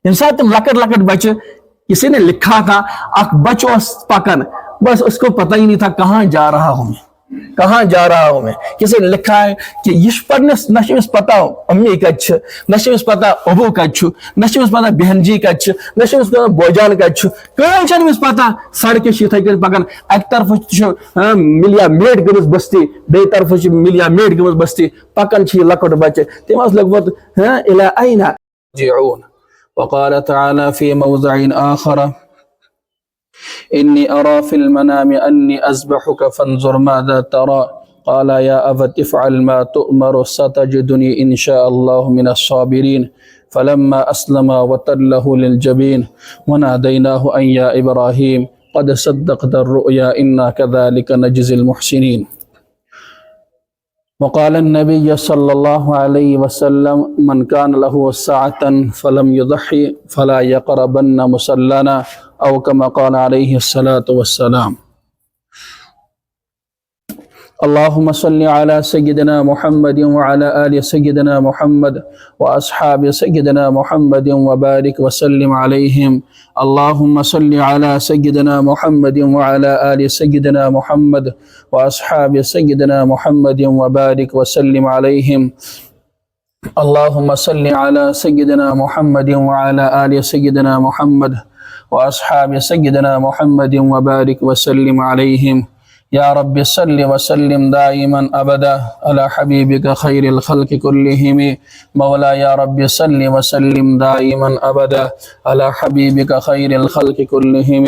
M سات تم لکٹ لکٹ بچے کسی نے لکھا تھا اک بچ پکن بس اس کو پتہ ہی نہیں تھا کہاں جا رہا ہوں میں کہاں جا رہا ہوں میں. کسی نے لکھا ہے کہ یہ پڑھنس نہ چھس پتہ امی کت نہ چھس پتہ ابو کت نہ چھس پتہ بہن جی کت نہ چھس پتہ بوجان کت کہیں چھنس پتہ سڑکیں یتھے کن پکان اک طرف ملیا میٹ گمز بستی بی طرف ملیا میٹ گمز بستی پکان چھ لکٹ بچے تم لوگ الى اين رجعون. وقال تعالى في موضع آخر إني أرى في المنام أني أذبحك فانظر ماذا ترى قال يا أبت افعل ما تؤمر ستجدني إن شاء الله من الصابرين فلما أسلم وتله للجبين وناديناه أن يا إبراهيم قد صدقت الرؤيا إنا كذلك نجزي المحسنين. وقال النبي صلى الله عليه وسلم من كان له ساعة فلم يضحي فلا يقربن مصلنا أو كما قال عليه الصلاة والسلام. اللهم صل على سيدنا محمد وعلى آل سيدنا محمد وأصحاب سيدنا محمد وبارك وسلم عليهم. اللهم صل على سيدنا محمد وعلى آل سيدنا محمد وأصحاب سيدنا محمد وبارك وسلم عليهم. اللهم صل على سيدنا محمد وعلى آل سيدنا محمد وأصحاب سيدنا محمد وبارك وسلم عليهم. يا رب صل وسلم دائما أبدا على حبيبك خير الخلق كلهم. مولا يا رب صل وسلم دائما أبدا على حبيبك خير الخلق كلهم.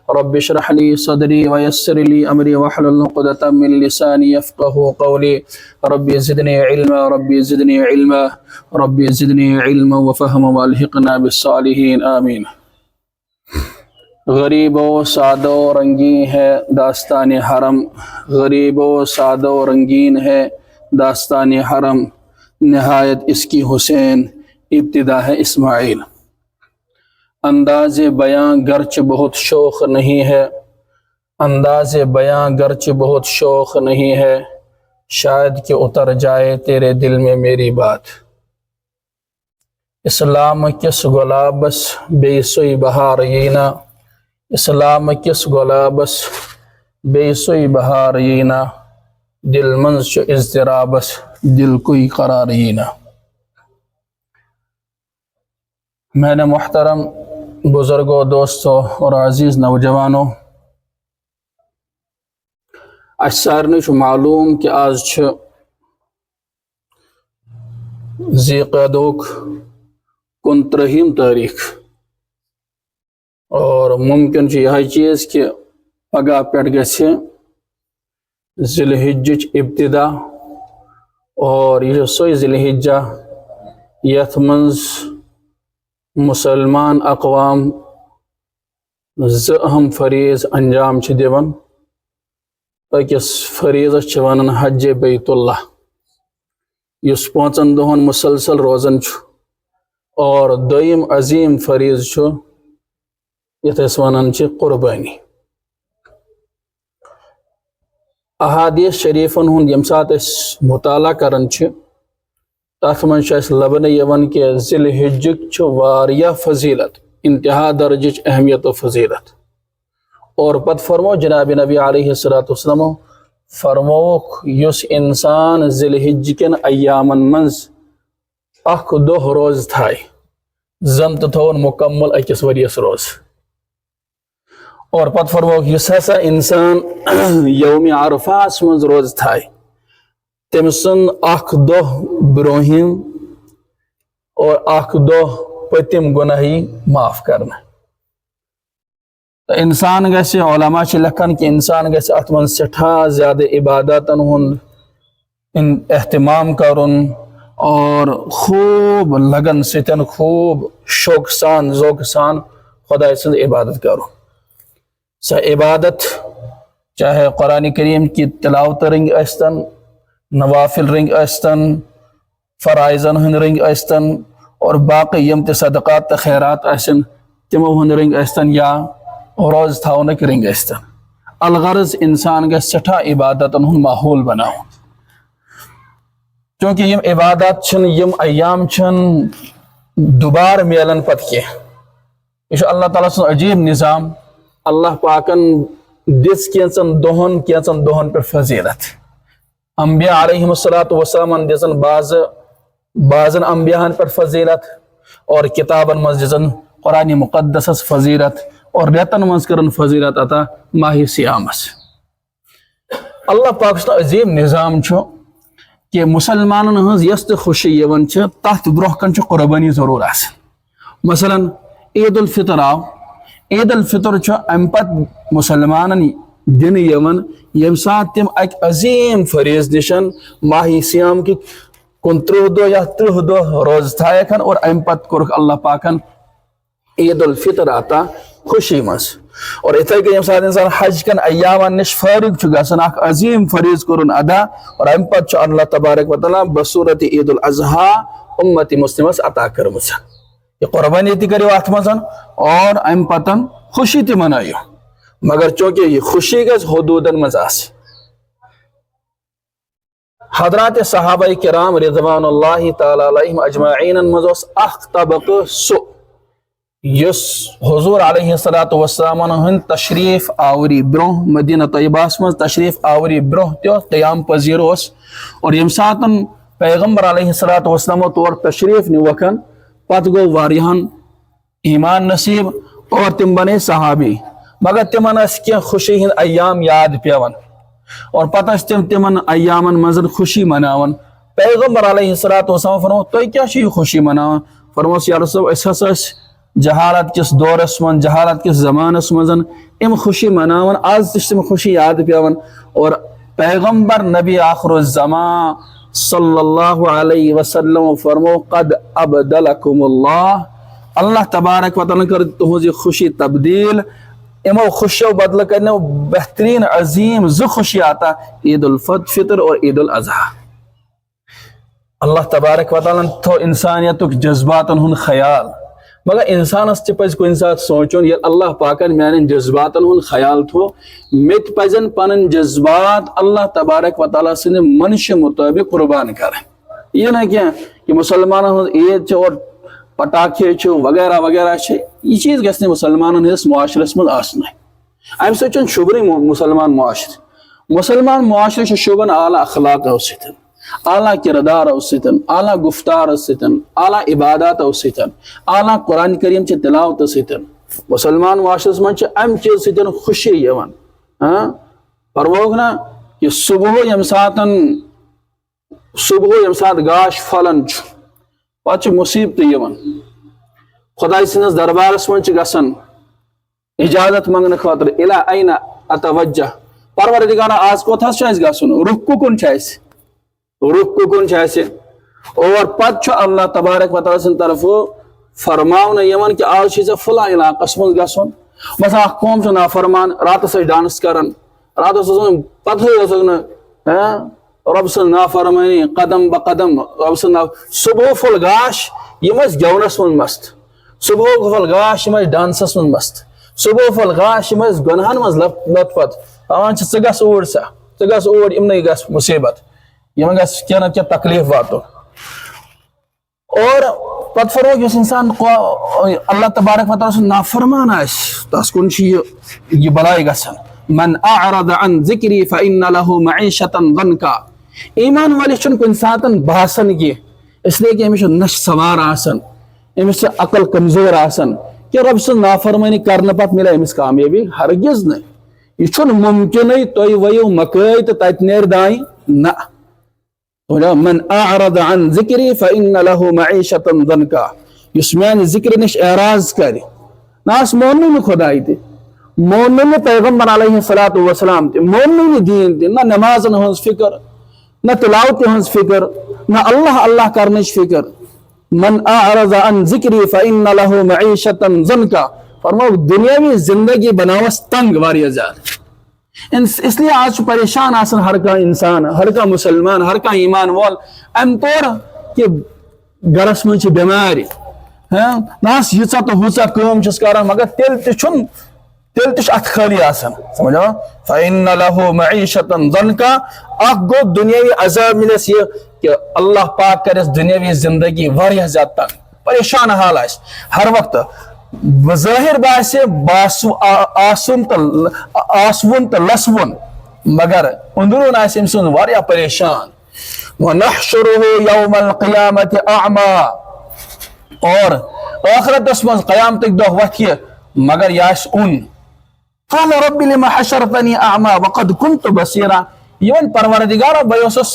رب اشرح لي صدري ويسر لي أمري واحلل عقدة من لساني يفقه قولي. ربي زدني علما ربي زدني علما ربي زدني علما وفهما والحقنا بالصالحين آمين. غریب و سادہ و رنگین ہے داستان حرم غریب و سادہ و رنگین ہے داستان حرم نہایت اس کی حسین ابتدا ہے اسماعیل. انداز بیاں گرچہ بہت شوق نہیں ہے انداز بیاں گرچہ بہت شوق نہیں ہے شاید کہ اتر جائے تیرے دل میں میری بات. اسلام کس گلابس بے سوئی بہار یینا اسلام کس گلابس بے سوئی بہار یینا دل منز چو اضطرابس دل کوئی قرار یینا. میں نے محترم بزرگوں دوستوں اور عزیز نوجوانوں سارنی معلوم کہ آج ذی قعدوک 29 تاریخ اور ممکن یہ چیز کہ پگہ پہ گژھِ ذی الحجٕچ ابتدا اور یہ سوئی ذی الحجہ یتھ منز مسلمان اقوام زٕ اہم فریض انجام چھ دِوان. أکس فریضس چھ ونان حج بیت اللہ یس 5 دۄہن مسلسل روزان چھ اور دویم عظیم فریض چھ یتھ أسۍ ونان چھ قربانی. احادیث شریفن ہند یم سات أسۍ مطالعہ کران چھ تتھ منٛز چھ أسۍ لبنہٕ یوان کہ ذی الحجٕک چھ واریاہ فضیلت انتہا درجٕچ اہمیت و فضیلت. اور پت فرمو جناب نبی علیہ السلام فرموک یس انسان ذی الحجہ کن ایامن منز اخ دۄہ روز تھائے زن تو تھون مکمل أکس ؤریس روز. اور پت فرموک یس ہسا انسان یوم عرفاس منز روز تھائے تم سن اخ دۄہ برونہم اور اخ دۄہ پتم گناہی معاف کرنا. انسان گژھِ علماء چھ لکھان کہ انسان گژھِ ات من سٹھا زیادہ عباداتن ہند اہتمام کرن اور خوب لگن ستن خوب شوق سان ذوق سان خدا سند عبادت کرو. سہ عبادت چاہے قرآن کریم کی تلاوت رنگ استن نوافل رنگ استن فرائضن ہند رنگ استن اور باقی یم تے صدقات تا خیرات استن تمو ہند رنگ استن یا روز تھاونک رنگ استن. الغرض انسان گژھِ سٹھا عبادتن ہند ماحول بناؤ چونکہ یم عبادات چھن یم ایام چھن دوبار میلن پت کی یہ اللہ تعالیٰ سن عجیب نظام اللہ پاکن دس کینچن دہن پر فضیلت انبیاء علیہم السلام دزن بعضن انبیاءن پر فضیلت اور کتابن مز دزن قرآن مقدس فضیلت اور ریتن مز کرن فضیلت عطا ماہ سیامس اللہ پاک سن عجیب نظام چھو کہ مسلمانن ہنز یس تہ خوشی یوان چھ تحت برہ کن چھ قربانی ضرور آسان مثلا عید الفطر آو عید الفطر چھ ام پت مسلمانن دن یوان یم سات تم اک عظیم فریض نشن ماہ سیام کی 29 دہ یا 30 دہ روز تھائکن اور ام پت کورک اللہ پاکن عید الفطر عطا خوشی مز اور اتھے کہ یم سات انسان حج کن ایامان نش فارغ چھ گژھان اخ عظیم فریض کرن ادا اور ام پت چھ اللہ تبارک و تعالی بصورت عید الاضحیٰ امت مسلمس عطا کرمژ یہ قربانی تہ کریو اتھ مز اور ام پتن خوشی تہ منائیو مگر چونکہ یہ خوشی گژھِ حدودن مز آسہِ حضرات صحابہ کرام رضوان اللہ تعالی علیہم اجمعین مز اوس اخ طبقہ سُہ یس حضور علیہ السلام ہند تشریف آوری برہ مدینہ طیبہ مز تشریف آوری برہ تہ قیام پذیر اس اور یم ساتن پیغمبر علیہ السلام تور تشریف نیوکن پت گو واریہن ایمان نصیب اور تم بنے صحابی مگر تمن اس کی خوشی ہند ایام یاد پیون اور پتہ تمن ایامن مزن خوشی مناون پیغمبر علیہ السلام فرمو تُہۍ کیٛاہ چھِو خوشی مناون فرموس یا رسول اس ہسا جہالت کس دورس من جہالت کس زمانس مزن ام خوشی مناون آز تم خوشی یاد پیون اور پیغمبر نبی آخر الزمان صلی اللہ علیہ وسلم فرمو قد ابدلکم اللہ تبارک و تعالی کر تہذ خوشی تبدیل امو خوشیو بدل کرنے بہترین عظیم ز خوشی آتا عید الفطر اور عید الاضحیٰ اللہ تبارک و تعالی تو انسانیت جذباتن ہن خیال مگر انسانس تہ پز کن سات سوچن یہ اللہ پاکن میان جذباتن ہن خیال تھو مت پزن پنن جذبات اللہ تبارک و تعالی سن منش مطابق قربان کریں یہ نہ کہ مسلمان عید اور پٹاخے وغیرہ وغیرہ یہ چیز گھنے مسلمان ہندس معاشرس من آسن ام سن شبر مسلمان معاشرہ شوبان اعلیٰ اخلاق ستن اعلیٰ کردار ستن اعلیٰ گفتار ستن اعلیٰ عبادات ستن اعلیٰ قرآن کریم چہ تلاوت ستن مسلمان معاشرس من ام چیز ستن خوشی یوان پروگ نا کہ صبح یم سات گاش پھلان پتہ مصیبت یوان خدائی سندس دربارس من گژھان اجازت منگنے خاطر الی این اتوجہ پروردگارا آز کوت گژھن رخ کن اور پتہ اللہ تبارک و تعالی سن طرف فرماؤن یوان کہ آز چھ فلاں علاقس من گژھن مثلا اخ قوم چھ نافرمان راتس ڈانس کران راتس پتہ رب سن نافرمانی قدم بقدم رب سن صبح فل گاش یم گونس من مست صبح فل گاش یم ڈانسس من مست صبح فل گاش یم گنہن من لت پت دپان ژٕ گژھ اوٗرۍ سا ژٕ گژھ اوٗرۍ یمنٕے گژھ مصیبت یمن گژھ کینٛہہ نتہٕ کینٛہہ تکلیف واتُن اور پتہٕ فرموو یُس انسان اللہ تبارک و تعالی سُنٛد نافرمان آسہِ تس کُن چھِ یہ بلاے گژھان من اعرض عن ذکری فإن له معیشة ضنکا ایمان والس چھُنہٕ کُنہِ ساتہٕ باسان کینٛہہ اس لیے کہ أمِس چھُ نشہٕ سوار آسان أمِس چھِ عقل کمزور آسان کہ رب سٕنٛز نافرمٲنی کرنہٕ پتہٕ ملے أمِس کامیٲبی ہرگز نہٕ یہ چھُنہٕ ممکِنٕے تُہۍ ؤیِو مکٲے تہٕ تتہِ نیرِ دانہِ نہ من اعرض عن ذکری فإن له معیشة ضنکا یُس میانہِ ذکرِ نش اعراض کرِ نہ آس موننٕے نہٕ خداے تہِ موننٕے نہٕ پیغمبر علیہ السلام تہِ موننٕے نہٕ دیٖن تہِ نہ نمازن ہٕنٛز فکر نہ تلاوتہِ ہٕنٛز فکر نہ اللہ کرنٕچ فکر من اعرض عن ذکری فإن له معیشة ضنکا فرمو دنیاوی زندگی بناوس تنگ واریاہ زیادہ اس لیے آج پریشان آسن ہر کا انسان ہر کا مسلمان ہر کا ایمان وول ام طور کہ گرس من بیماری ناس یژا تو ہوژا کٲم چھس کران مگر تیل تہ ات خالی آسان سمجھو فإن له معیشة ضنکا اخ گو دنیاوی عذاب ملس یہ کہ اللہ پاک کرس دنیاوی زندگی واریاہ زیادہ تنگ پریشان حال آس ہر وقت بظاہر باسے آسون تو لسون مگر اندرون آسہ أمۍ سُنٛد واریاہ پریشان. وَنَحْشُرُهُ يَوْمَ الْقِيَامَةِ أَعْمَى اور آخرتس مز قیامتک دۄہ وتھِ مگر یہِ آسہِ اون. قال رب لما حشرتني أعمى وقد كنت بصيرا. یہ ون پروردگارا بہ اوسس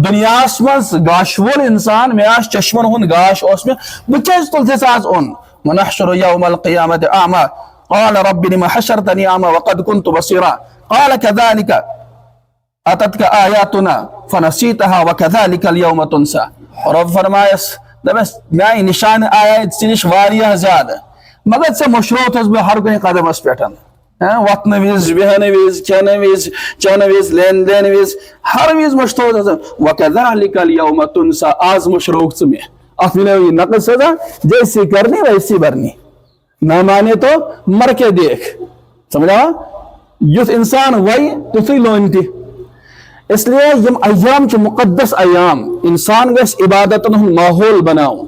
دنیاس مز گاش وول انسان مے آس چشمن ہند گاش اوس مے بہ کیاز تُلتھس آز اون. ونحشر يوم القيامة أعمى قال رب لما حشرتني أعمى وقد كنت بصيرا قال كذلك أتتك آياتنا فنسيتها وكذلك اليوم تنسى. رب فرمایس دپس میانہ نشان آیات ژےٚ نش واریاہ زیادٕ مگر ژےٚ مشروتس بہٕ ہر کُنہِ قدمس پٮ۪ٹھ وتھنہٕ وِز بیہنہٕ وِز کھٮ۪نہٕ وِز چٮ۪نہٕ وِز لین دین وِز ہر وِز مشروتس. وكذلك اليوم تنسى آز مشروک ژٕ مےٚ اتھ ملیو یہ نقل سزا جیسی کرنی ویسی برنی نہ مانے تو مر کے دیکھ. سمجھا یُتھ انسان وی تیُتھُے لونہِ تہِ. اس لیے یم ایام چھ مقدس ایام انسان گژھِ عبادتن ہُنٛد ماحول بناوُن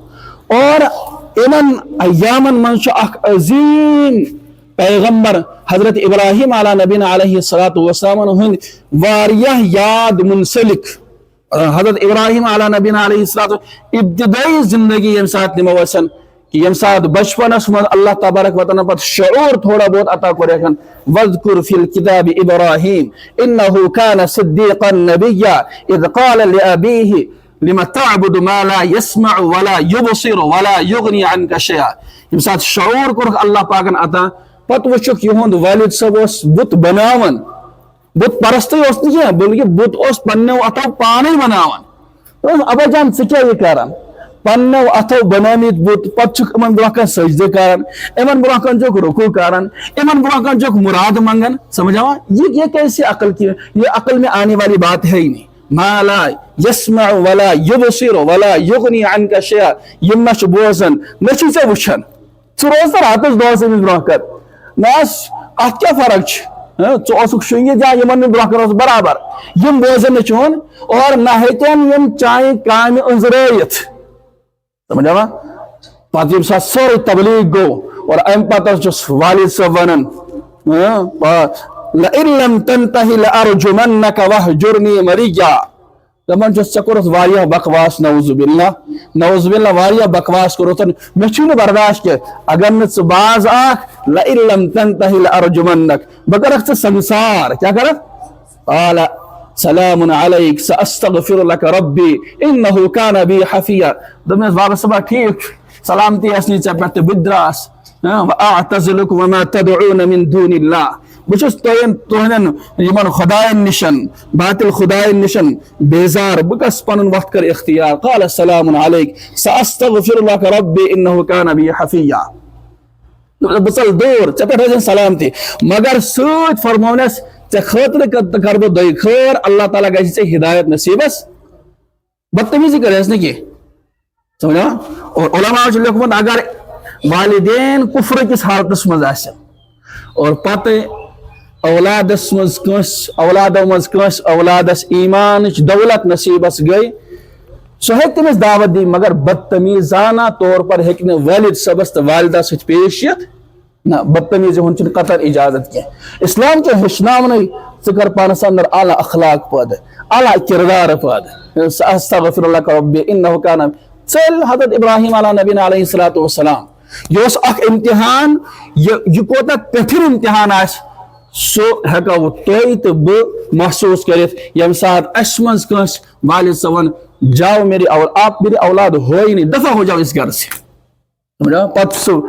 اور انن ایامن منٛز چھُ اکھ عظیٖم پیغمبر حضرت ابراہیم علیٰ نبینا علیہ الصلوۃ والسلام ہُنٛد واریاہ یاد منسلک. حضرت ابراہیم علیٰ نبینا علیہ الصلوۃ ابتدائی زندگی یم سات نمو کہ یم سات بچپنس من اللہ تبارک و تعالیٰ پتہ شعور تھوڑا بہت عطا کورکھن. وَاذْكُرْ فِي الْكِتَابِ إِبْرَاهِيمَ إِنَّهُ كَانَ صِدِّيقًا نَبِيًّا إِذْ قَالَ لِأَبِيهِ لِمَ تَعْبُدُ مَا لَا يَسْمَعُ وَلَا يُبْصِرُ وَلَا يُغْنِي عَنْكَ شَيْئًا. یم سات شعور کورکھ اللہ پاکن عطا پتہ وچھکھ یہند والد صاحب اوس بت بناون بت پرستی اوس نہٕ کینٛہہ بلکہ بت اوس پننیو اتھو پانے بناون. ابا جان ژٕ کیٛاہ یہِ کران پننیو اتھو بنٲمٕتۍ بت پتہٕ چھُکھ یِمن برونٛہہ کن سجدٕ کران یِمن برونٛہہ کن چھُکھ رکوع کران یِمن برونٛہہ کن چھُکھ مراد منگان. سمجھاوا یہ کیسی عقل کی یہ عقل میں آنے والی بات ہے ہی نہیں. ما لا يسمع ولا يبصر ولا يغني عنك شيئا. یم نہ چھُ بوزان نہ چھُے ژےٚ وٕچھان ژٕ روز تہٕ راتس دۄہس أمِس برونٛہہ کن نہ اتھ کیٛاہ فرق چھِ. ژٕ اوسُکھ شۄنگِتھ یا یِمن نہٕ برونٛہہ کن اوس برابر یم بوزان نہٕ چون اور نہ ہیٚکن یم چانہِ کامہِ أنٛزرٲیِتھ. سمجھا پتہ یم سات سورُے تبلیغ گوٚو اور امہِ پتہٕ چھُس والد صٲب ونان لئن لم تنتهِ لأرجمنك واهجرني مليا. دپان چھُس ژےٚ کوٚرُتھ واریاہ بکواس نعوذ باللہ واریاہ بکواس کوٚرُتھ مےٚ چھُے نہٕ برداشت کینٛہہ اگر نہٕ ژٕ باز آکھ لئن لم تنتهِ لأرجمنك بہٕ کرکھ ژٕ سنگسار. کیٛاہ کرکھ؟ قال سلام عليك سأستغفر لك ربي إنه كان بي حفيا. دپمس بابا صبح ٹھیک سلامتی آسنی ژےٚ پٮ۪ٹھ تہٕ بہٕ تہِ دراس. وأعتزلك وما تدعون من دون الله. بہٕ چھُس تُہنٛدٮ۪ن یِمن خداین نِشن باطل خداین نِشن بیزار بہٕ گژھٕ پنُن وقت کر اختیار. قال سلام عليك سأستغفر لك ربي إنه كان بي حفيا. بہٕ ژل دوٗر ژےٚ پٮ۪ٹھ ٲسِن سلامتی مگر سۭتۍ فرمونس ژےٚ خٲطرٕ کر بہٕ دۄیہِ خٲر اللہ تعالیٰ گژھِ ژےٚ ہدایت نصیٖبس. بدتمیٖزی کریٚس نہٕ کینٛہہ. سمجھا اور علماء چھُ لیوکھمُت اگر والدین کفر کس حالتس منٛز آسن اور پتہٕ اولادس منٛز کٲنٛسہِ اولادس ایٖمانٕچ دولت نصیٖبس گٔے سُہ ہیٚکہِ تٔمِس دعوت دِتھ مگر بدتمیٖزانہ طور پر ہیٚکہِ نہٕ والد صٲبس تہٕ والدہ سۭتۍ پیش یِتھ. نہ بدتمیٖزی ہُنٛد چھُنہٕ قطر اجازت کینٛہہ. اسلام چھُ ہیٚچھناونٕے ژٕ کر پانس اندر اعلیٰ اخلاق پٲدٕ اعلیٰ کردار پٲدٕ. استغفر لك ربي إنه كان. ژٔلۍ حضرت ابراہیم علیٰ نبینا علیہ الصلوۃ والسلام یہ اوس اکھ امتحان یہ کوتاہ پیٹھِر امتحان آسہِ سُہ ہیٚکو تُہۍ تہٕ بہٕ محسوٗس کٔرِتھ ییٚمہِ ساتہٕ اَسہِ منٛز کٲنٛسہِ والد صٲبن جاؤ میری اولاد ہو ہی نہیں دفع ہو جاؤ اس گھر سے. پتہٕ سُہ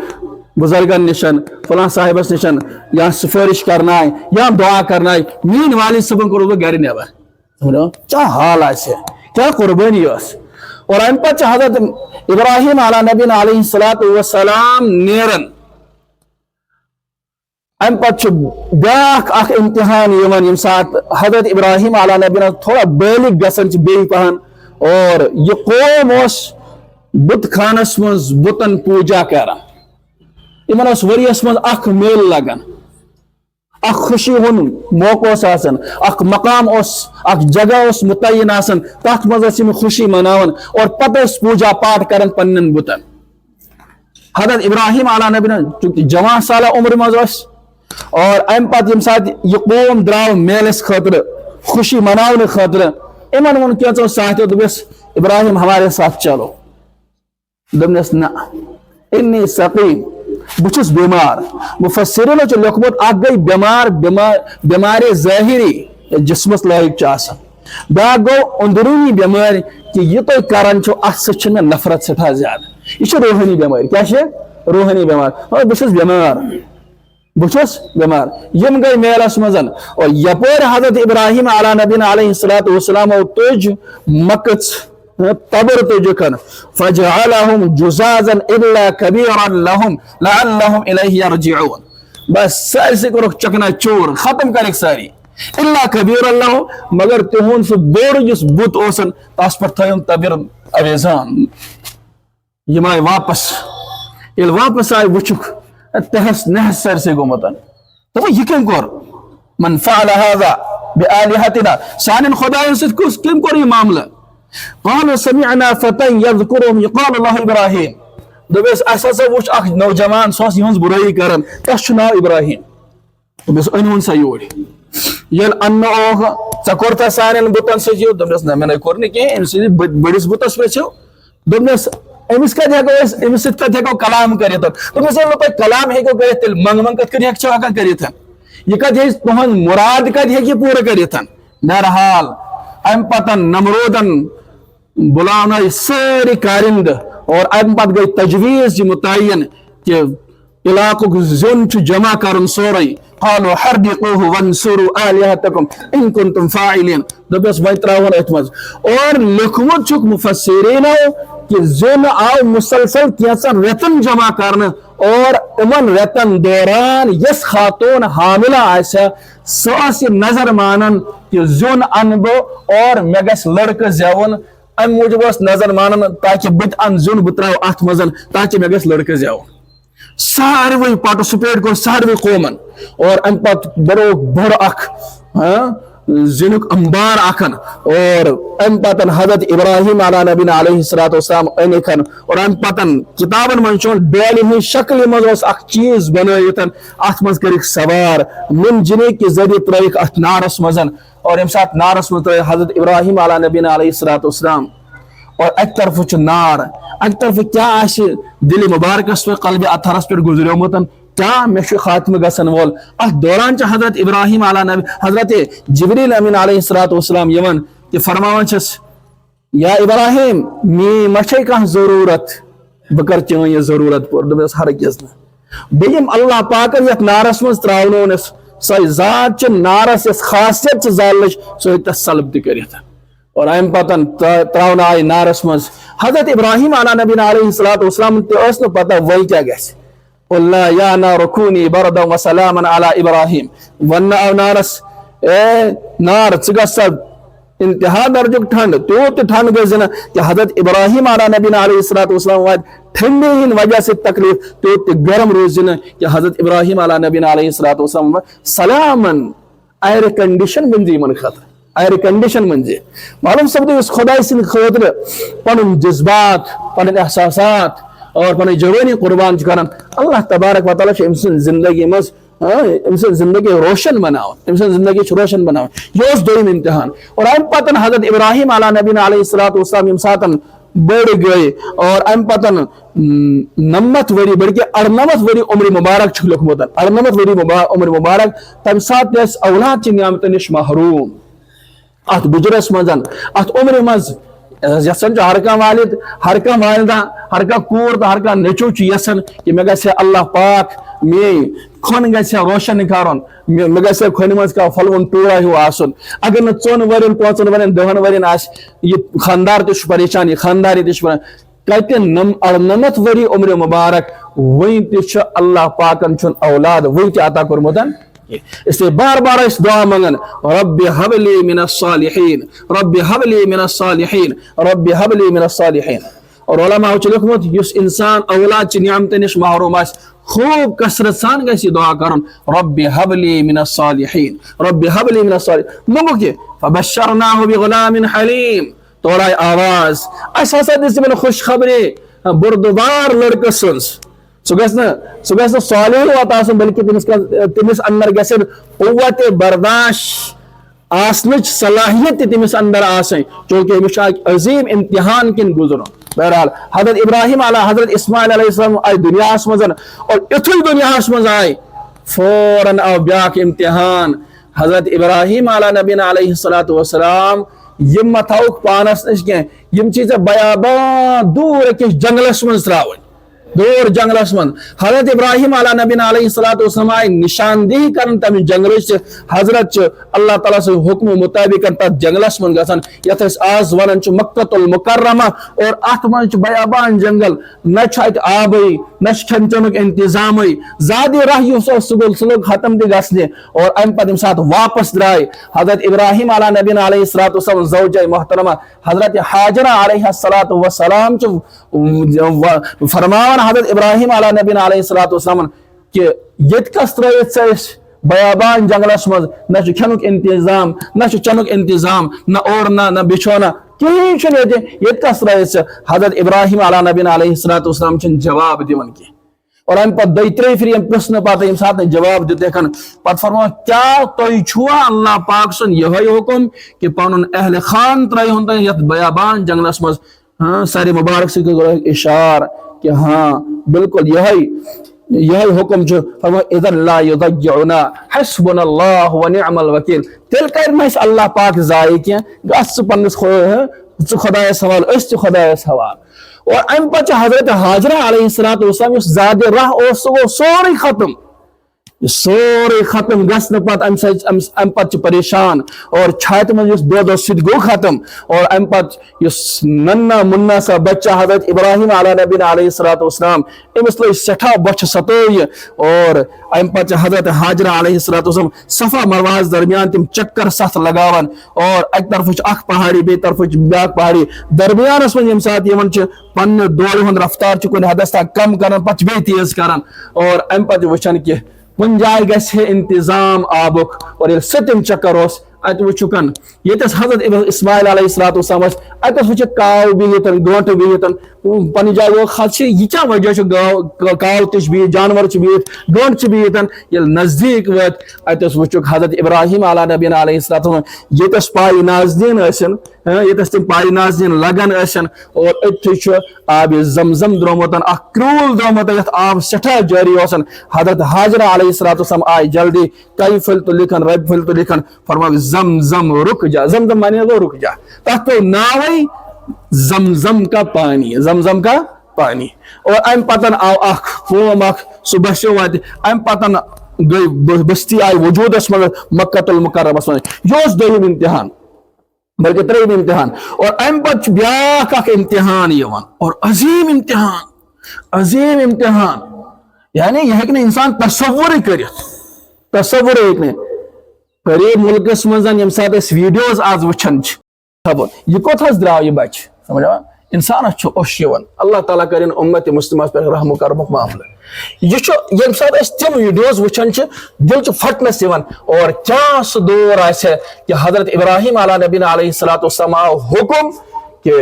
بزرگن نشن فلاں صاحبس نشن یا سفارش کرنا یا دعا کرنا میٛٲنۍ والد صٲبن کوٚرُس بہٕ گرِ نٮ۪بر. کیٛاہ حال آسہِ کیٛاہ قربٲنی ٲس. اور امہِ پتہٕ چھِ حضرت ابراہیم علیٰ نبینا علیہ الصلوۃ والسلام نیران امہِ پتہٕ چھُ بیٛاکھ اکھ امتحان یِوان ییٚمہِ ساتہٕ حضرت ابراہیم علیٰ نبینا تھوڑا بالغ گژھان چھِ بیٚیہِ پہن اور یہِ قوم اوس بُتہٕ خانس منٛز بُتن پوٗجا کران. یِمن اوس ؤریس منٛز اکھ میلہٕ لگان اکھ خوشی ہُنٛد موقعہٕ اوس آسان اکھ مقام اوس اکھ جگہ اوس متعین آسان تتھ منٛز ٲسۍ یِم خوشی مناوان اور پتہٕ ٲسۍ پوٗجا پاٹ کران پننٮ۪ن بُتن. حضرت ابراہیم علیہ نبی چونکہ جوان سالہ عمر مز اور ام پتہ یم سات یہ قوم دراو میلس خاطر خوشی منانے خاطر امن ون کیچو ساتھ دس ابراہیم ہمارے ساتھ چلو دپنس نا انی سقیم بچس بیمار مفسرین لکھمت اخ گئی بیمار ظاہری جسمس لائق بیاکھ گو اندرونی بیمار کہ یہ تھی کران ات سی نفرت سٹھا زیادہ یہ روحانی بیمار کیا روحانی بیمار بچس بیمار یم گئی میلس مزن اور یپور حضرت ابراہیم علیہ نبی علیہ السلام تج مکچ تبر تجکن فجعلهم جزازا الا كبيرا لهم لعلهم اليه يرجعون بس سارے کو چکنا چور ختم کرک ساری الا كبيرا لهم مگر تہون سو بوڑ جس بت اوسن تاس پر تھیم تبر اویزان یم آئی واپس یل واپس آئی وچک تہس نہس سارے گومتن تو یہ کم کور من فعل هذا بآلهتنا سان خدایوں سے کم کور یہ معاملہ قالوا سمعنا فتى يذكرهم يقال له ابراهيم دبس اساسا وچ اخ نوجوان سوس یہنز برائی کرن تس ناو ابراہیم دبس انون سیور یل ان او چکورتا سارن بوتن سجو دبس نہ میں کورن کہ امس بڑس بوتس پچو دبس امس کا دیکھو امس کا دیکھو کلام کریت دبس لو کلام ہے کو کرت منگ منگ کت کر چا کا کریت یہ کد ہے تہن مراد کد ہے کہ پورا کریت بہرحال ام پتن نمرودن بلانا ساری کارند اور ام پت گئی تجویز متعین کہ علاقوں زون جمع کرن سوری قالوا حرقوه وانصروا آلهتكم ان كنتم فاعلين دبس ویتراون اتمز اور لکھمت چک مفسرین کہ زون آو مسلسل کیسا رتن جمع کرن اور امن رتن دوران یس خاتون حاملہ آسا ساس نظر مانن کہ زون انبو اور مگس لڑکہ زیون ام موجب نظر مانن تاکہ بت ان زون بتراو ات مزن تاکہ مگس لڑکہ زیون ساروی پارٹیسپیٹ کو ساروی قومن اور ام پت بڑو بڑ اخ زنک انبار اخن اور ام پتن حضرت ابراہیم علیہ نبی علیہ السلام انکن اور ام پتن کتابن من چون بیلی ہی شکل مز اخ چیز بنائیتن ات مز کرک سوار من جنے کے ذریعے ترائک ات نارس مزن اور ام سات نارس مز ترائک حضرت ابراہیم علیہ نبی علیہ السلام اور ایک طرف چھ نار ایک طرف کیا آشی دل مبارکس پہ قلب اتھرس پر گزریو متن کیا میں خاتم گسن وول اس دوران چھ حضرت ابراہیم علیہ نبی حضرت جبریل امین علیہ السلام یمن کہ فرماون چھس یا ابراہیم می مچھے کا ضرورت بکر چون یہ ضرورت پر دبس ہرگز نہ بیم اللہ پاک یت نارس مز تراونس سو ذات چھ نارس اس خاصیت چھ زالش سو تسلب دی کریت اور ام پتن تراؤن آئی نارس مز حضرت ابراہیم علیہ نبی علیہ السلام تے اس نو پتہ وہی کیا گیس اللہ یا نار کونی بردا و سلاما علی ابراہیم ون او نارس اے نار چگس انتہا درجہ ٹھنڈ تو ٹھنڈ گئی زنا کہ حضرت ابراہیم علیہ نبی علیہ السلام ٹھنڈی ہن وجہ سے تکلیف تو گرم روز زنا کہ حضرت ابراہیم علیہ نبی علیہ السلام سلامن ایئر کنڈیشن بن من خطر ایئر کنڈیشن منجے معلوم سب اس خدا سن خاطر پن جذبات پن احساسات اور پن جوانی قربان کرن اللہ تبارک و تعالی امسن زندگی مز امسن زندگی روشن بناو امسن زندگی روشن بناو یہ اس دویم امتحان اور ام پتن حضرت ابراہیم علیہ نبی علیہ السلام امساتن بڑھ گئے اور ام پتن نمت وری بلکہ 98 وری عمر مبارک چھ لکھمتن 98 وری عمر مبارک تم سات اس اولاد چھ نعمت نش محروم ات بجرس مزن ات عمر مز یسن جو ہر کا والد ہر کا والدہ ہر کا کور تو ہر کا نیچو چھ یسن کہ میں گسے اللہ پاک میں کھن گسے روشن کرن میں گسے کھن مز کا فلون پورا ہو آسن اگر نہ 4 ورن 5 ورن 10 ورن آس یہ خاندار تش پریشانی خانداری تش کہتے 98 وری عمر مبارک وہی تش اللہ پاکن چن اولاد وہی تے عطا کرمتن اس لیے بار بار اس دعا منگن رب حب لی من الصالحین رب حب لی من الصالحین رب حب لی من الصالحین اور علماء چھ لکھمت یس انسان اولاد چھ نعمت نش محروم اس خوب کثرت سان گسی دعا کرن رب حب لی من الصالحین رب حب لی من الصالحین منگو کہ فبشرناہ بغلام حلیم توڑائی آواز ایسا دس میں خوش خبری بردبار لڑکہ سنس سہ گژھِ صالح یوت آسُن بلکہ تمس اندر گژھِ قوت برداشت آسنچ صلاحیت تمس اندر آسن چونکہ امس عظیم امتحان کن گزرن. بہرحال حضرت ابراہیم علیہ حضرت اسماعیل علیہ السلام آئی دنیا مز اور اتھے دنیا مز آئی فوراً آو بیاکھ امتحان. حضرت ابراہیم علیہ نبینا علیہ الصلوۃ والسلام یم متھوک پانس نش یم چیز بیابان دور أکس جنگلس مز تراون دور جنگلس من. حضرت ابراہیم علیہ نبینا علیہ الصلوۃ والسلام آئی نشاندہی کرن تم جنگلچ حضرت اللہ تعالیٰ سے حکم مطابق تر جنگلس من گژھان یتھ آز ونان مکۃ المکرمہ اور ات من بیابان جنگل نہ ات آبی نہ کھین چنک انتظام زیادہ راہ اس سہ لوگ ختم تہ گھنے اور ام پتہ سات واپس درائے حضرت ابراہیم علیہ نبینا علیہ الصلوۃ والسلام زوجہ محترمہ حضرت حاجرہ علیہ الصلوۃ والسلام فرمان حضرت ابراہیم علیہ نبینا علیہ الصلوۃ والسلام کہ یت کس ترٲیِتھ ژٕ أسۍ بیابان جنگلس مز نہ کھینک انتظام نہ چنک انتظام نہ اور نہ بچھونا کہیں یت کس ترٲیِتھ ژٕ. حضرت ابراہیم علیہ نبینا علیہ الصلوۃ والسلام چھن جواب دِوان کی اور ام پتہ دۄیہِ ترٛیٚیہِ پھرِ یم پرژھنہٕ پتہٕ یم سات جواب دِتھ پتہٕ فرموو کیا تُہۍ چھُوا اللہ پاک سُنٛد یِہوٚے حکم کہ پنُن اہل خان ترٲیہُن تُہۍ یتھ بیابان جنگلس مز. سارے مبارک سے اشار کہ ہاں بالکل یہی حکم اذا لا یضیعنا حسبنا اللہ ونعم الوکیل. تیل کر نہ اللہ پاک ضائع کی گھس پنس خدایس حوال اس خدایس حوال. اور ام پتہ حضرت حاجرہ علیہ الصلوۃ والسلام اس زیادہ راہ اس سہ گو سورے ختم سورے ختم گھن پتہ ام پتہ پریشان اور چھاتہ من دود سہ گو ختم. اور ام پتہ ننا منا سا بچہ حضرت ابراہیم علیہ نبینا علیہ الصلوۃ والسلام امس لگ سٹھا بچھ ستوی. اور ام پتہ حضرت حاجرہ علیہ الصلوۃ والسلام صفا مروہ درمیان تم چکر ست لگاوان اور اک طرف اخ پہاڑی بی طرف بیاکھ پہاڑی درمیانس من یم سات یمن پنہ دورِ ہند رفتار کن حدس تک کم کران پتہ بی تیز کران. اور ام پتہ وچھان کہ کن جائے گژھِ انتظام آبک اور ییٚلہِ سُہ تِم چکر اوس اتہ وچھُکن ییٚتس حضرت اسماعیل علیہ الصلوۃ والسلام اتس وچھِ کاو بہت گٲنٹہٕ بہت پنہ جائے لوگ خدشہ یہ کیا وجہ کاو تہ بہت جانور بہت گٲنٹہٕ بہت. ییٚلہِ نزدیک وٲتۍ اتس وچھُکھ حضرت ابراہیم علیہ نبینا علیہ الصلوۃ والسلام ییٚتس پایہِ ناظریٖن ٲسِن ییٚتس تم پایہِ ناظریٖن لگان ٲسِن اور اتھے آب زمزم درٛومُت اکھ کرٛوٗل درٛومُت یتھ آب سٹھاہ جٲری اوسن. حضرت حاجرہ علیہ الصلوۃ والسلام آئی جلدی کئی پھل تو لکھن رب پھل تو لکھن فرمایا زمزم رک جا. زمزم مانے گو رک جا تحت پہ ناوئی زمزم کا پانی زمزم کا پانی. اور ام پتن آو اخ قوم اخ سہ بسیو واتہ ام پتن گئی بستی آئی وجودس من مکۃ المکرمس من یہ دویم امتحان بلکہ تریم امتحان. اور ام پتہ بیاکھ اخ امتحان یوان اور عظیم امتحان یعنی یہ ہیکہ انسان تصور کرت تصور ہیکہ قریب ملکس مز یم سات اس ویڈیوز آز وچھان خبر یہ کوتھس درٛاو یہ بچہ سمجھا انسانس اوش یوان. اللہ تعالیٰ کرن امت مسلمہ پہ رحم و کرمک معاملہ. یہ یم سات تم ویڈیوز وچھان دل پھٹنس یوان. اور کیا سہ دور آسہ کہ حضرت ابراہیم علیہ نبینا علیہ الصلوۃ والسلام آو حکم کہ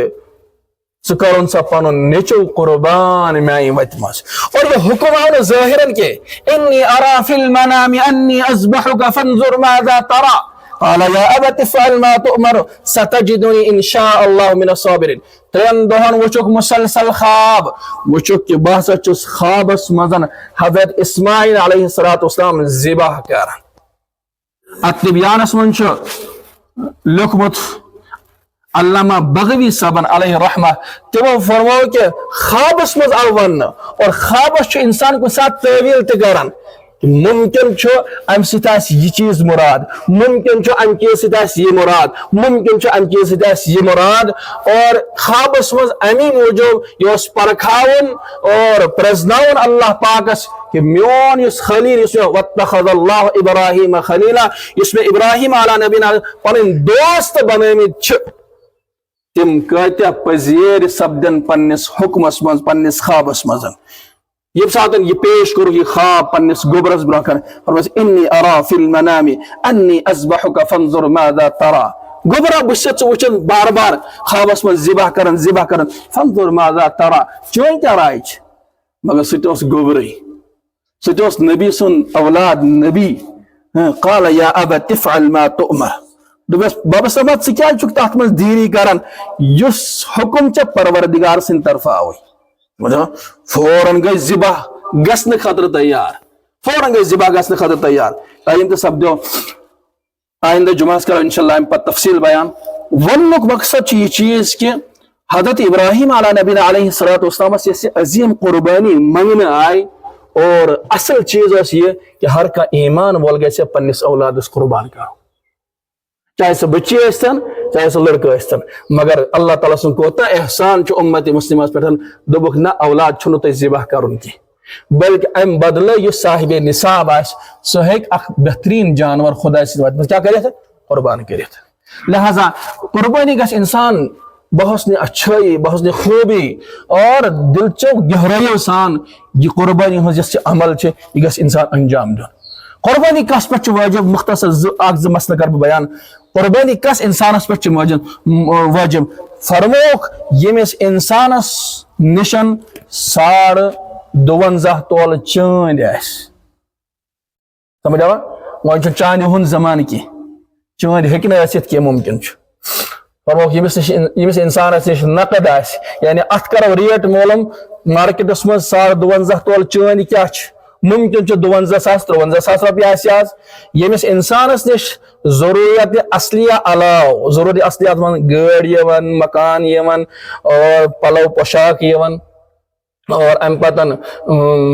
ژٕ کرُن سا پنُن نیٚچو قربان میانہ وتہِ منٛز. اور یہ حکم آو نہٕ ظٲہِرن کینٛہہ انی ارا فی المنام انی اذبحک فانظر ماذا ترى قال یا ابت افعل ما تؤمر ستجدنی ان شاء اللہ من الصابرین. ترین دہن وچھک مسلسل خواب وچھک کہ بہ ہسا چھس خوابس مزن حضرت اسماعیل علیہ الصلوۃ والسلام ذبح کران. ات بیانس من لیوکھمت علامہ بغوی صاحبن علیہ رحمہ تمو فرمو کہ خوابس مز آو ون اور خوابس انسان کو ساتھ تعویل تہ کران ممکن ام سۭتۍ آسہِ یہ چیز مراد ممکن ام چیز سۭتۍ آسہِ یہ مراد ممکن ام چیز سۭتۍ آسہِ یہ مراد. اور خوابس مز امی موجوب یہ پرکھاون اور پرزناون اللہ پاکس کہ میون اس خلیل اس میں واتخذ اللہ ابراہیم خلیلا اس میں ابراہیم علیہ نبینا پنن دوست بنٲمٕتۍ چھِ تم کتیا پذیر سپدن پنس حکمس من پنس خوابس مز. یم سات یہ پیش کرو یہ خواب پنس گوبرس برہ کر فرماس انی ارا فی المنام انی اذبحک فانظر ماذا ترى. گوبرا بس وچن بار بار خوابس من ذبح کرن فانظر ماذا ترى چون کیا رائے مگر سٹوس گوبرئی سٹوس نبی سن اولاد نبی قال یا ابا تفعل ما تؤمر دوبس بابا صاحب ژٕ کیٛازِ چھُکھ تتھ منٛز دیری کران یُس حکم ژےٚ پروردگار سٕنٛدِ طرفہٕ آوٕے فوراً گٔے ذبح گژھنہٕ خٲطرٕ تیار فوراً گٔے ذبح گژھنہٕ خٲطرٕ تیار آیندٕ سپدیو آئندہ جمعہ کرو انشاءاللہ ام پر تفصیل بیان ونک مقصد یہ چیز کہ حضرت ابراہیم علیہ نبی علیہ السلام یہ عظیم قربانی منگنے آئے اور اصل چیز اس یہ کہ ہر کا ایمان وول گژھِ پنس اولادس قربان کرو چاہے سہ بچی ٲسۍتن چاہے سہ لڑکہ ٲسۍتن مگر اللہ تعالیٰ سن کوتاہ احسان چھ امت مسلمس پہ دوٚپُکھ نہ اولاد چھُنہٕ تۄہہِ ذبح کرُن کینٛہہ بلکہ ام بدلے یُس صاحب نصاب آسہِ سہ ہیٚکہِ اکھ بہترین جانور خدا سٕنٛدِ وتہِ منٛز کیٛاہ کٔرِتھ قربان کٔرِتھ لہذا قربانی گژھِ انسان بحسن اچھائی بحسن خوبی اور دلچو گہرائیو سان یہ قربانی ہز یس عمل چھ یہ گژھِ انسان انجام دن قربانی کس پہ واجب مختصر زٕ مسئلہ کر بیان قربانی کس انسانس پہ واجب فرموک یمس انسانس نشن 52.5 تول چاند آس سمجھ آوا وۄنۍ چھُ چاندِ ہُنٛد زمانہٕ کینٛہہ چاند ہیٚکہِ نہٕ ٲسِتھ کینٛہہ ممکن چھُ فرموک یمس انسانس نش نقد آس یعنی ات کرو ریٹ مولم مارکیٹس من 52.5 تول چاند کیا ممکن 52,000 رۄپیہِ آسہِ آز یمس انسانس نش ضروریت اصلیہ علاوٕ ضروری اصلیات من گٲڑۍ یِوان مکان یِوان اور پلو پوشاک یِوان اور ام پتن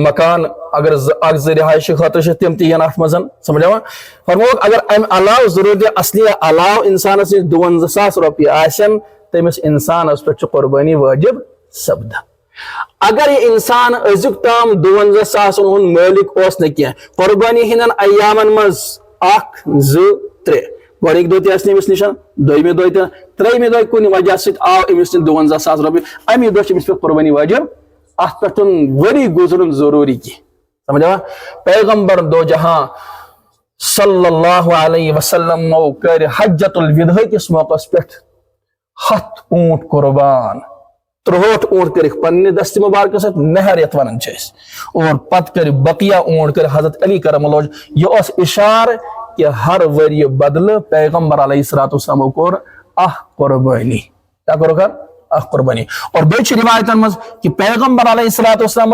مکان اگر اکھ زٕ رہائشی خاطر تم تہِ ین اتھ منٛز سمجھ آوا فرموک اگر ام علاوٕ ضروریت اصلیہ علاوٕ انسانس نش 52,000 رۄپیہِ آسن تٔمِس انسانس پٮ۪ٹھ چھِ قربانی واجب سپدان اگر یہ انسان ازیُک تام 52,000 ہُنٛد مٲلِک اوس نہٕ کینٛہہ قربانی ہٕنٛدٮ۪ن ایامن منٛز 1 2 3 گۄڈٕنِکۍ دۄہ تہِ ٲسۍ نہٕ أمِس نِشن دوٚیمہِ دۄہ تہِ ترٛیٚیمہِ دۄہ کُنہِ وجہ سۭتۍ آو أمِس نِش 52,000 رۄپیہِ امی دۄہ چھِ أمِس پٮ۪ٹھ قربانی واجب اتھ پٮ۪ٹھ ؤری گُزرُن ضروٗری کینٛہہ سمجھ آوا پیغمبر دو جہاں صلی اللہ علیہ وسلم کر حجت الوداع کس موقع پٮ۪ٹھ 100 اونٹ قربان 63 اونٹ کر پنہ دست مبارک ست مہر یت ونان اور پت کر بقیہ اونٹ کر حضرت علی کرم اللہ یہ اس اشار کہ ہر وری بدل پیغمبر علیہ السلام کور قربانی کیا کرو کر قربانی اور بیچ روایتن مز کہ پیغمبر علیہ السلام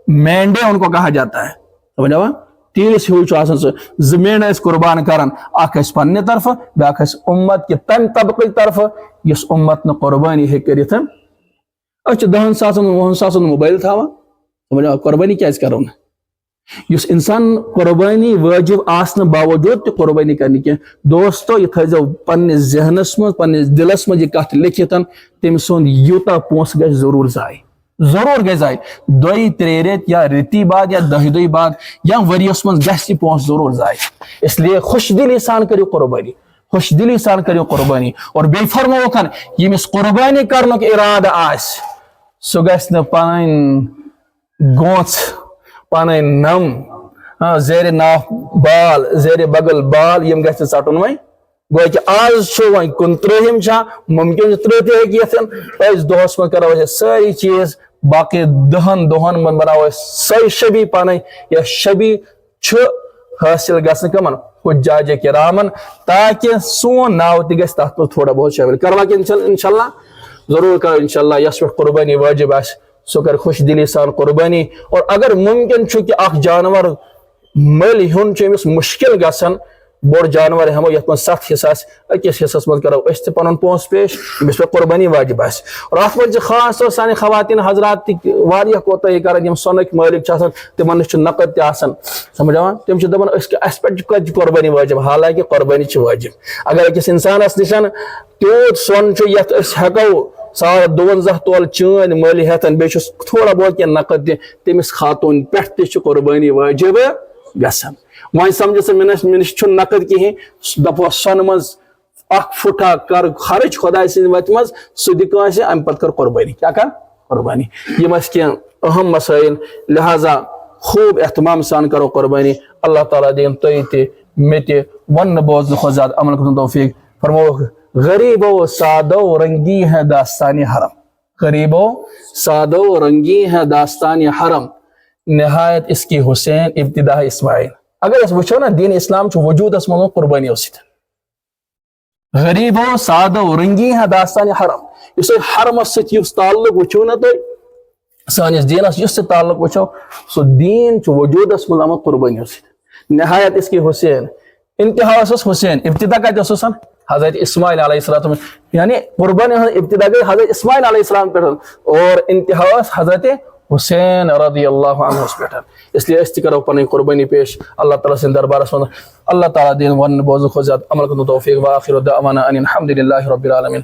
مینڈے ان کو کہا جاتا ہے سمجھ آوا تیس ہیو زٕ مینڈ قربان کران اکھ پنہ طرف بیاکھ امت کہ تمہ طبقہ طرف یس امت نہ قربانی ہے کرت اچھا 10,000 موبائل تھاوان سمجھ آوا قربانی کیاز کرو نا یس انسان قربانی واجب آسن باوجود تہ قربانی کرنے کی دوستو یہ تھو پنس ذہنس مز پنس دلس مز یہ کت لکھت تم سن یوتا پونس گژھِ ضرور ضائع ضرور گژھِ ضائع 2-3 ریت یا ریتی بعد یا 10 دۄہہِ بعد یا ؤریس مز گژھِ یہ پونس ضرور ضائع اس لیے خوش دلی سان کریو قربانی خوش دلی سان کریو قربانی اور بے فرموکن یمس قربانی کرنک ارادہ آس سہ گژھِ نہ پنن گونژ پنن نم زیر ناف بال زیر بغل بال یم گژھِ ژٹُن وۄنۍ گویا کہ آز چھُ وۄنۍ 29 چھا ممکن 30 تہِ ہیٚکہِ یِتھ أسۍ دۄہس منٛز کرو أسۍ سٲری چیٖز باقی 10 دۄہن منٛز بناوو أسۍ سۄے شبی پنٕنۍ یۄس شبی چھُ حٲصِل گژھنہٕ کمن حجاج کرامن تاکہ سون ناو تہِ گژھِ تتھ منٛز تھوڑا بہت شٲمِل کروا کہ انشاءاللہ ضرور کرو انشاءاللہ یس پٮ۪ٹھ قربانی واجب آسہِ سُہ کر خوش دلی سان قربانی اور اگر ممکن چھُ کہ اکھ جانور مٔلۍ ہیوٚن چھُ أمِس مشکل گژھان بوڑ جانور ہمو یتھ من 7 حصہ أکِس حصس من کرو أسۍ تہِ پنُن پونٛسہٕ پیش ییٚمِس پٮ۪ٹھ قربانی واجب آسہِ اور اتھ منٛز چھِ خاص طور سانہِ خواتین حضرات تہِ واریاہ کوتاہی کران یِم سۄنٕکۍ مٲلِک چھِ آسان تِمن نِش چھُ نقد تہِ آسان سمجھ آوا تِم چھِ دپان اسہِ پٮ۪ٹھ کتہِ چھِ قربانی واجب حالانکہ قربانی چھِ واجب اگر أکِس انسانس نِشن تیوٗت سۄن چھُ یتھ أسۍ ہٮ۪کو 52 تول چٲنۍ مٔلۍ ہٮ۪تھ بیٚیہِ چھُس تھوڑا بہت کینٛہہ نقد تہِ تٔمِس خاتوٗن پٮ۪ٹھ تہِ چھِ قربانی واجب گژھان وۄنۍ سمجھ سا مےٚ نِش چھُنہٕ نقد کِہیٖنۍ دپو سۄنہٕ منٛز 1 فُٹا کر خرٕچ خۄداے سٕنٛدِ وتہِ منٛز سُہ دِ کٲنٛسہِ امہِ پتہٕ کر قربانی کیٛاہ کر قربانی یِم ٲسۍ کینٛہہ اہم مسٲیل لہذا خوب احتمام سان کرو قربانی اللہ تعالیٰ دِیِن تُہۍ تہِ مےٚ تہِ وننہٕ بوزنہٕ کھۄتہٕ زیادٕ عمل کرن توفیق فرمووُکھ غریبو سادو رنگی ہے داستانی حرم غریبوں سادو رنگی ہے داستان حرم نہایت اس کی حسین ابتدا اسماعیل اگر اس وچھو نا دین اسلام چھ وجود اس منو قربانی ست غریبوں سادو رنگی ہے داستان حرم اس حرمس ست یس تعلق وچھو نا تو سانس دینس یس تعلق وچھو سو دین چھ وجود اس منو قربانی ست نہایت اس کی حسین انتہا اس حسین ابتدا کا جسوسن حضرت اسماعیل علیہ السلام یعنی قربانی ابتدا گئی حضرت اسماعیل علیہ السلام پہ اور انتہا حضرت حسین رضی اللہ عنہ اس پہ اس لیے اس کرو پنی قربانی پیش اللہ تعالیٰ سے دربار اللہ تعالیٰ دین ون بوزو خود عمل کو توفیق و آخر دعوانا ان الحمد للہ رب العالمین.